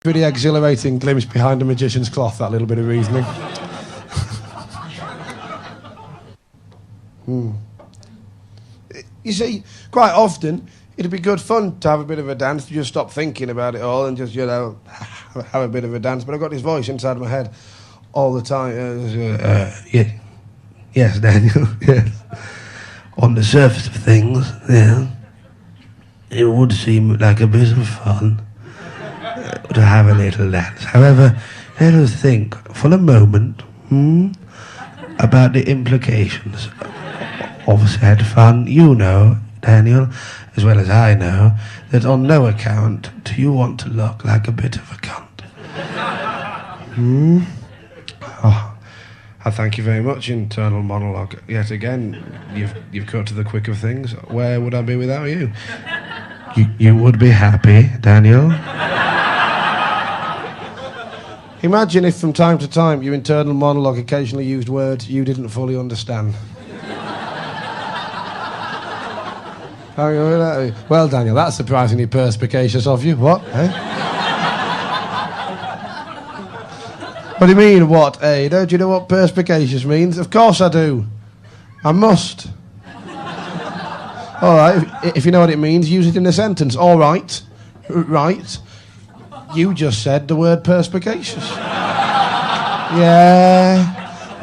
Pretty exhilarating glimpse behind a magician's cloth, that little bit of reasoning. You see, quite often, it'd be good fun to have a bit of a dance, to just stop thinking about it all and just, have a bit of a dance. But I've got this voice inside my head all the time. Yes, Daniel, yes. On the surface of things, yeah, it would seem like a bit of fun to have a little dance. However, let us think for a moment about the implications of said fun. You know, Daniel, as well as I know, that on no account do you want to look like a bit of a cunt. Oh, I thank you very much, internal monologue. Yet again, you've cut to the quick of things. Where would I be without you? You would be happy, Daniel. Imagine if from time to time your internal monologue occasionally used words you didn't fully understand. Well, Daniel, that's surprisingly perspicacious of you. What? Eh? What do you mean, what, eh? Don't you know what perspicacious means? Of course I do. I must. All right, if you know what it means, use it in a sentence. All right. Right. You just said the word perspicacious.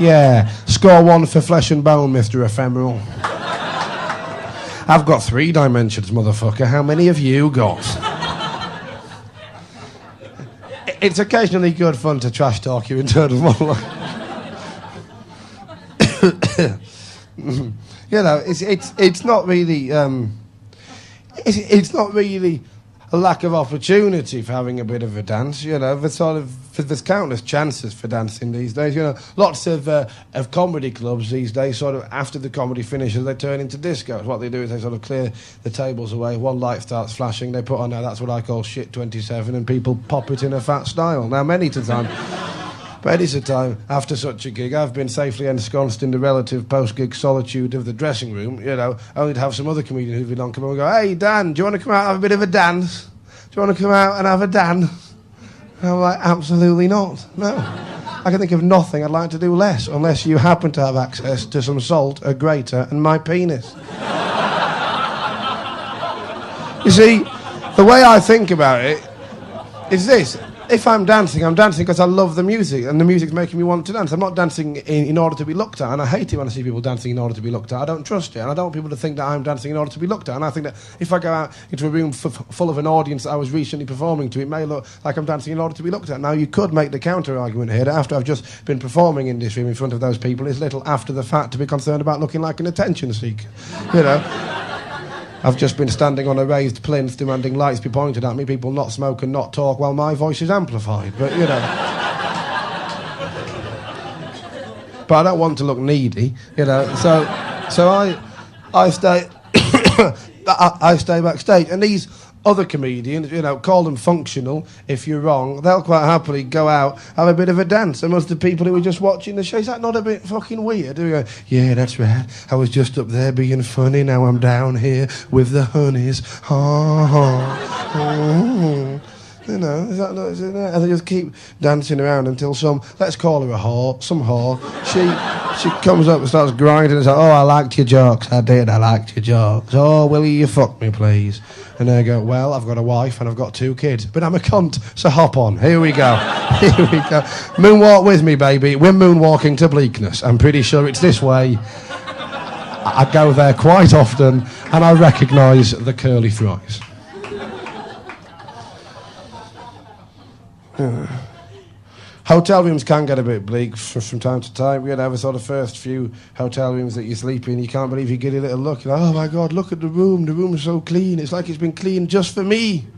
Yeah. Score 1 for flesh and bone, Mr. Ephemeral. I've got 3 dimensions, motherfucker. How many have you got? It's occasionally good fun to trash talk your internal monologue. It's not really it's not really a lack of opportunity for having a bit of a dance. There's countless chances for dancing these days. Lots of comedy clubs these days, sort of after the comedy finishes, they turn into discos. What they do is they sort of clear the tables away. One light starts flashing. They put on that's what I call shit 27, and people pop it in a fat style. Now, many a time after such a gig, I've been safely ensconced in the relative post-gig solitude of the dressing room, only to have some other comedian who's been on come over and go, "Hey, Dan, do you want to come out and have a bit of a dance? Do you want to come out and have a dance?" And I'm like, absolutely not. No. I can think of nothing I'd like to do less, unless you happen to have access to some salt, a grater, and my penis. You see, the way I think about it is this. If I'm dancing because I love the music, and the music's making me want to dance. I'm not dancing in order to be looked at, and I hate it when I see people dancing in order to be looked at. I don't trust it, and I don't want people to think that I'm dancing in order to be looked at. And I think that if I go out into a room full of an audience that I was recently performing to, it may look like I'm dancing in order to be looked at. Now, you could make the counter-argument here that after I've just been performing in this room in front of those people, it's little after the fact to be concerned about looking like an attention seeker. I've just been standing on a raised plinth demanding lights be pointed at me, people not smoke and not talk while my voice is amplified. But, But I don't want to look needy, So I stay... I stay backstage. And these other comedians, call them functional if you're wrong, they'll quite happily go out, have a bit of a dance amongst the people who were just watching the show. Is that not a bit fucking weird? We go, yeah, that's right. I was just up there being funny, now I'm down here with the honeys. Is that not, is it? And they just keep dancing around until let's call her a whore, some whore. She comes up and starts grinding and says, "Oh, I liked your jokes. I did, I liked your jokes. Oh, will you fuck me, please?" And they go, "Well, I've got a wife and I've got 2 kids, but I'm a cunt, so hop on. Here we go. Here we go. Moonwalk with me, baby. We're moonwalking to bleakness. I'm pretty sure it's this way." I go there quite often and I recognise the curly fries. Hotel rooms can get a bit bleak from time to time. We're going to have a sort of first few hotel rooms that you sleep in. You can't believe you get a little look. You're like, oh my God, look at the room. The room is so clean. It's like it's been cleaned just for me.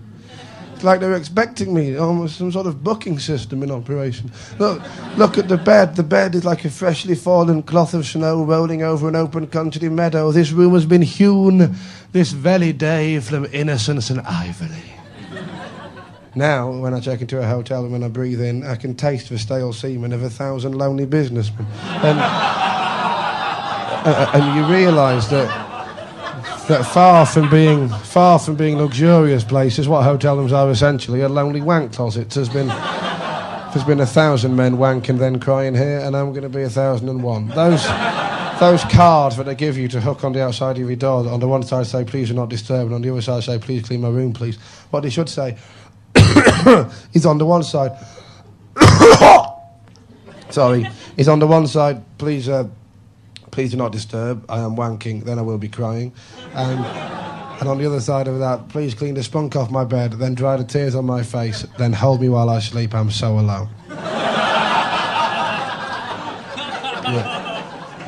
It's like they're expecting me. Almost some sort of booking system in operation. Look at the bed. The bed is like a freshly fallen cloth of snow rolling over an open country meadow. This room has been hewn this very day from innocence and ivory. Now, when I check into a hotel and when I breathe in, I can taste the stale semen of 1,000 lonely businessmen. And you realise that that far from being luxurious places, what hotel rooms are essentially are lonely wank closets. There's been 1,000 men wank and then crying here, and I'm going to be 1,001. Those cards that they give you to hook on the outside of your door, on the one side say, please do not disturb, and on the other side say, please clean my room, please. What they should say is on the one side, sorry, is on the one side, please do not disturb, I am wanking, then I will be crying. And on the other side of that, please clean the spunk off my bed, then dry the tears on my face, then hold me while I sleep, I'm so alone.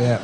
Yeah.